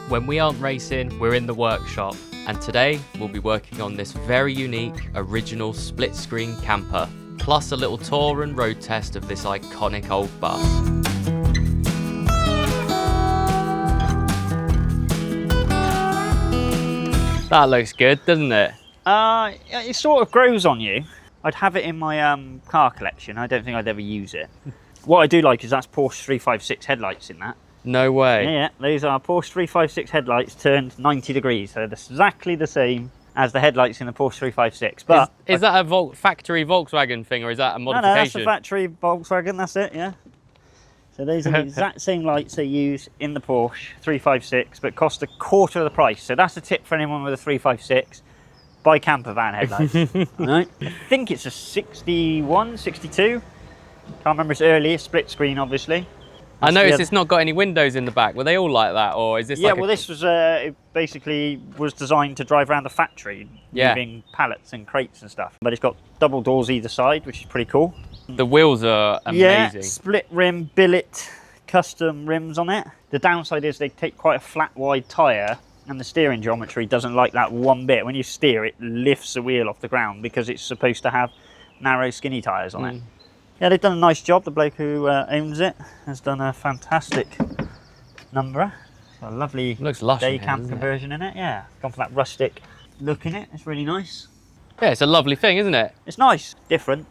When we aren't racing, we're in the workshop, and today we'll be working on this very unique, original split screen camper, plus a little tour and road test of this iconic old bus. That looks good, doesn't it? It sort of grows on you. I'd have it in my car collection. I don't think I'd ever use it. What I do like is that's Porsche 356 headlights in that. No way. Yeah, these are Porsche 356 headlights turned 90 degrees. So they're exactly the same as the headlights in the Porsche 356. But is that a factory Volkswagen thing, or is that a modification? No, that's a factory Volkswagen, that's it, yeah. So those are the exact same lights they use in the Porsche 356, but cost a quarter of the price. So that's a tip for anyone with a 356. Buy camper van headlights. Right. I think it's a 61, 62. Can't remember, it's early, split screen obviously. I noticed it's not got any windows in the back. Were they all like that, or is this Yeah, like well this was, it basically was designed to drive around the factory, moving pallets and crates and stuff. But it's got double doors either side, which is pretty cool. The wheels are amazing. Yeah, split rim, billet, custom rims on it. The downside is they take quite a flat, wide tyre, and the steering geometry doesn't like that one bit. When you steer, it lifts the wheel off the ground because it's supposed to have narrow, skinny tyres on it. Yeah, they've done a nice job. The bloke who owns it has done a fantastic number. A lovely day camp conversion in it. Yeah, gone for that rustic look in it. It's really nice. Yeah, it's a lovely thing, isn't it? It's nice, different,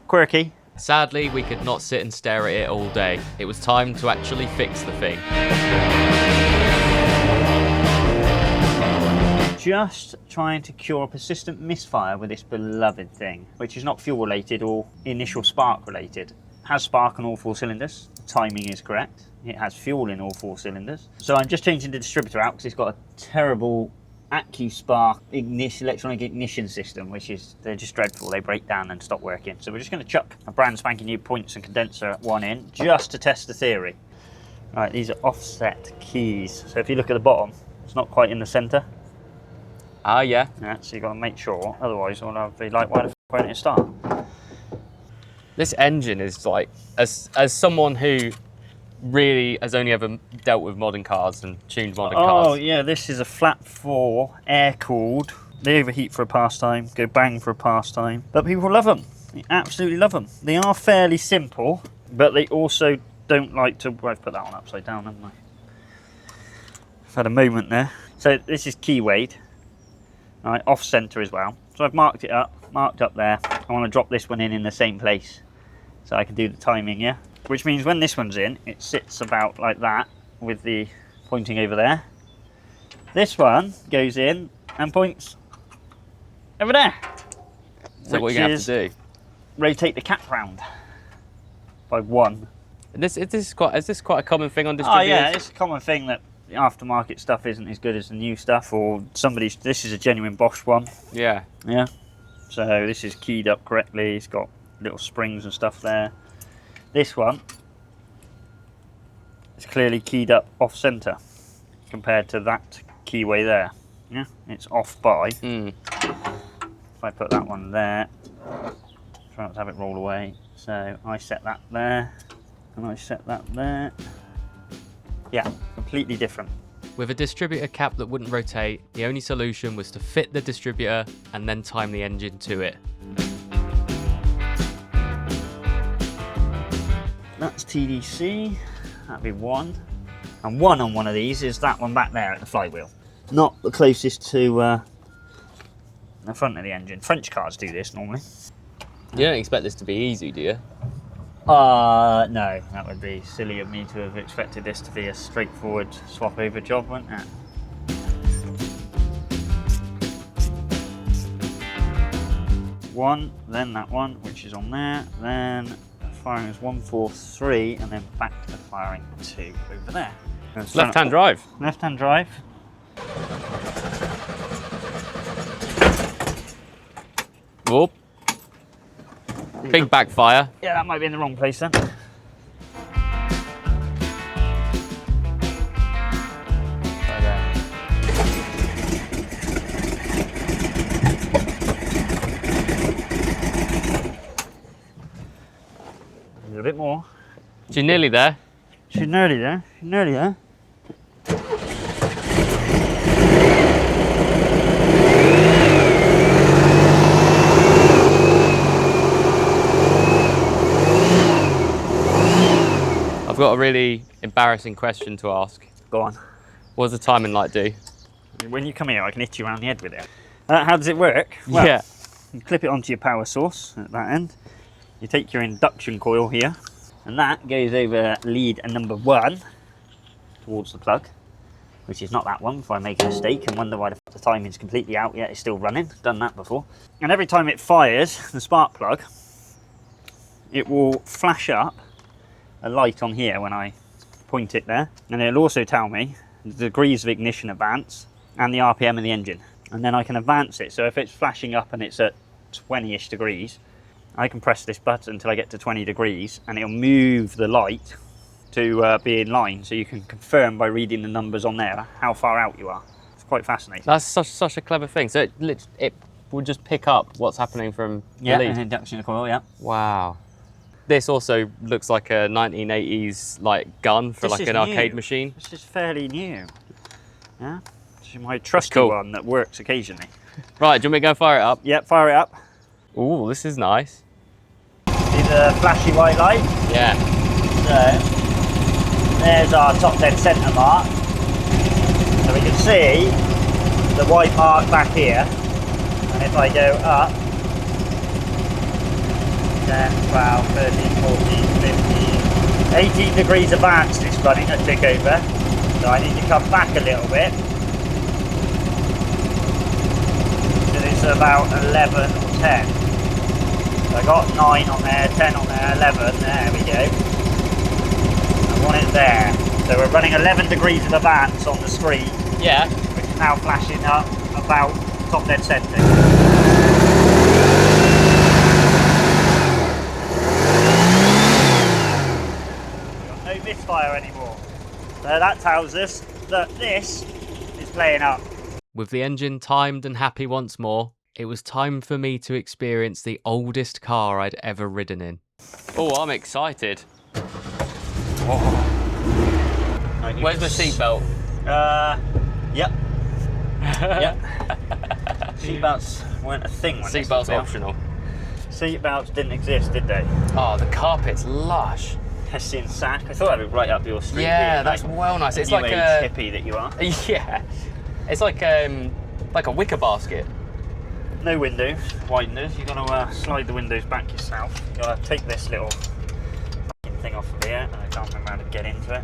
quirky. Sadly, we could not sit and stare at it all day. It was time to actually fix the thing. Just trying to cure a persistent misfire with this beloved thing, which is not fuel related or initial spark related. It has spark on all 4 cylinders, the timing is correct. It has fuel in all 4 cylinders. So I'm just changing the distributor out because it's got a terrible AccuSpark electronic ignition system, which is, they're just dreadful. They break down and stop working. So we're just going to chuck a brand spanking new points and condenser one in just to test the theory. Right, these are offset keys. So if you look at the bottom, it's not quite in the center. Ah, yeah. Yeah, so you've got to make sure, otherwise I'll be like, why the f won't it start? This engine is like, as someone who really has only ever dealt with modern cars and tuned modern cars. Oh yeah, this is a flat 4, air-cooled. They overheat for a pastime, go bang for a pastime. But people love them, they absolutely love them. They are fairly simple, but they also don't like to, well, I've put that one upside down, haven't I? I've had a moment there. So this is key weight. Right, off center as well. So I've marked it up, marked up there. I want to drop this one in the same place so I can do the timing, yeah? Which means when this one's in, it sits about like that with the pointing over there. This one goes in and points over there. So what you have to do? Rotate the cap round by 1. Is this quite a common thing on distributors? Oh yeah, it's a common thing that the aftermarket stuff isn't as good as the new stuff, or this is a genuine Bosch one. Yeah. Yeah. So this is keyed up correctly, it's got little springs and stuff there. This one is clearly keyed up off center compared to that keyway there. Yeah, it's off by. If I put that one there, try not to have it roll away. So I set that there, and I set that there. Yeah, completely different. With a distributor cap that wouldn't rotate, the only solution was to fit the distributor and then time the engine to it. That's TDC, that'd be 1. And 1 on one of these is that one back there at the flywheel. Not the closest to the front of the engine. French cars do this normally. You don't expect this to be easy, do you? No, that would be silly of me to have expected this to be a straightforward swap over job, wouldn't it? One, then that one, which is on there, then firing is 1, 4, 3, and then back to firing 2 over there. Left-hand drive. Left-hand drive. Whoop. Big backfire. Yeah, that might be in the wrong place then. A bit more. She's nearly there. She's nearly there. She's nearly there. got a really embarrassing question to ask. Go on. What's the timing like, do? When you come here, I can hit you around the head with it. How does it work? Well, Yeah. you clip it onto your power source at that end. You take your induction coil here, and that goes over lead number 1 towards the plug, which is not that one, if I make a mistake and wonder why the timing's completely out yet, it's still running. Done that before. And every time it fires the spark plug, it will flash up a light on here when I point it there, and it'll also tell me the degrees of ignition advance and the RPM of the engine. And then I can advance it, so if it's flashing up and it's at 20-ish degrees, I can press this button until I get to 20 degrees and it'll move the light to be in line, so you can confirm by reading the numbers on there how far out you are. It's quite fascinating. That's such a clever thing. So it will just pick up what's happening from the lead. An induction coil, yeah. Wow. This also looks like a 1980s like gun for This like is an arcade new. machine. This is fairly new. Yeah, this is my trusty cool. one that works occasionally. Right, do you want me to go fire it up? Yep, fire it up. Ooh, this is nice. See the flashy white light? Yeah. So, there's our top dead centre mark. So we can see the white mark back here. And if I go up, 10, 12, 13, 14, 15, 18 degrees advanced it's running at tick over. So I need to come back a little bit. So it's about 11 or 10. So I got 9 on there, 10 on there, 11, there we go. I want it there. So we're running 11 degrees of advance on the screen. Yeah. Which is now flashing up about top dead centre. No misfire anymore. So that tells us that this is playing up. With the engine timed and happy once more, it was time for me to experience the oldest car I'd ever ridden in. Oh, I'm excited. Where's my seatbelt? Yep. Yep. Seatbelts weren't a thing when this was Seatbelt's built. optional. Seatbelts didn't exist, did they? Oh, the carpet's lush. Hessian sack. I thought I'd be right up your street. Yeah, really, that's like well nice. It's new like age a hippie that you are. yeah. It's like a wicker basket. No window wideners. You've got to slide the windows back yourself. You've got to take this little thing off of here. I can't remember how to get into it.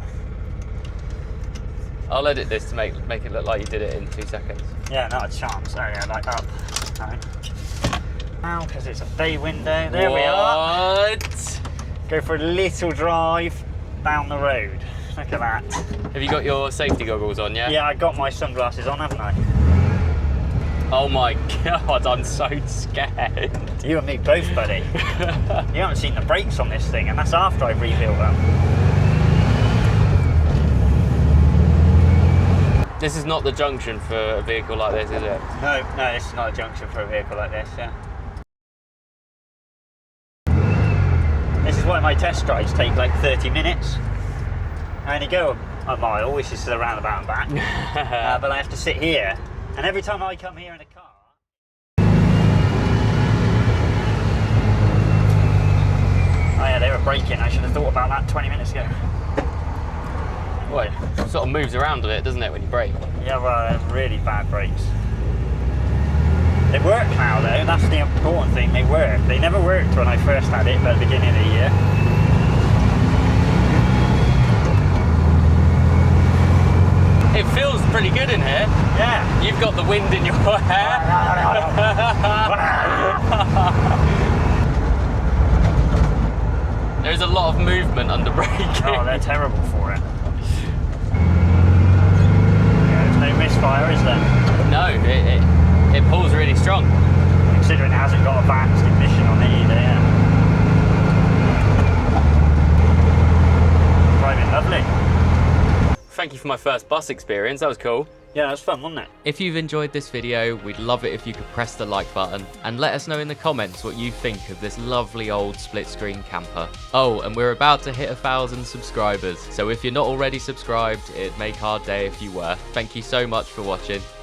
I'll edit this to make it look like you did it in 2 seconds. Yeah, not a chance. Oh yeah, like up. Right. Now, because it's a bay window. There we are. What? Go for a little drive down the road. Look at that. Have you got your safety goggles on, yeah? Yeah, I got my sunglasses on, haven't I? Oh my god, I'm so scared. You and me both, buddy. You haven't seen the brakes on this thing, and that's after I've rebuilt them. This is not the junction for a vehicle like this, is it? No, this is not a junction for a vehicle like this, yeah. This is why my test drives take like 30 minutes. I only go a mile, which is to the roundabout and back. But I have to sit here, and every time I come here in a car... Oh yeah, they were braking. I should have thought about that 20 minutes ago. Well, it sort of moves around a bit, doesn't it, when you brake? Yeah, well, really bad brakes. They work now though, that's the important thing, they work. They never worked when I first had it at the beginning of the year. It feels pretty good in here. Yeah. You've got the wind in your hair. There's a lot of movement under braking. Oh, they're terrible for it. Yeah, there's no misfire, is there? No, it pulls really strong. Considering it hasn't got advanced ignition on it either, yeah. Driving lovely. Thank you for my first bus experience, that was cool. Yeah, that was fun, wasn't it? If you've enjoyed this video, we'd love it if you could press the like button and let us know in the comments what you think of this lovely old split screen camper. Oh, and we're about to hit 1,000 subscribers, so if you're not already subscribed, it'd make our day if you were. Thank you so much for watching.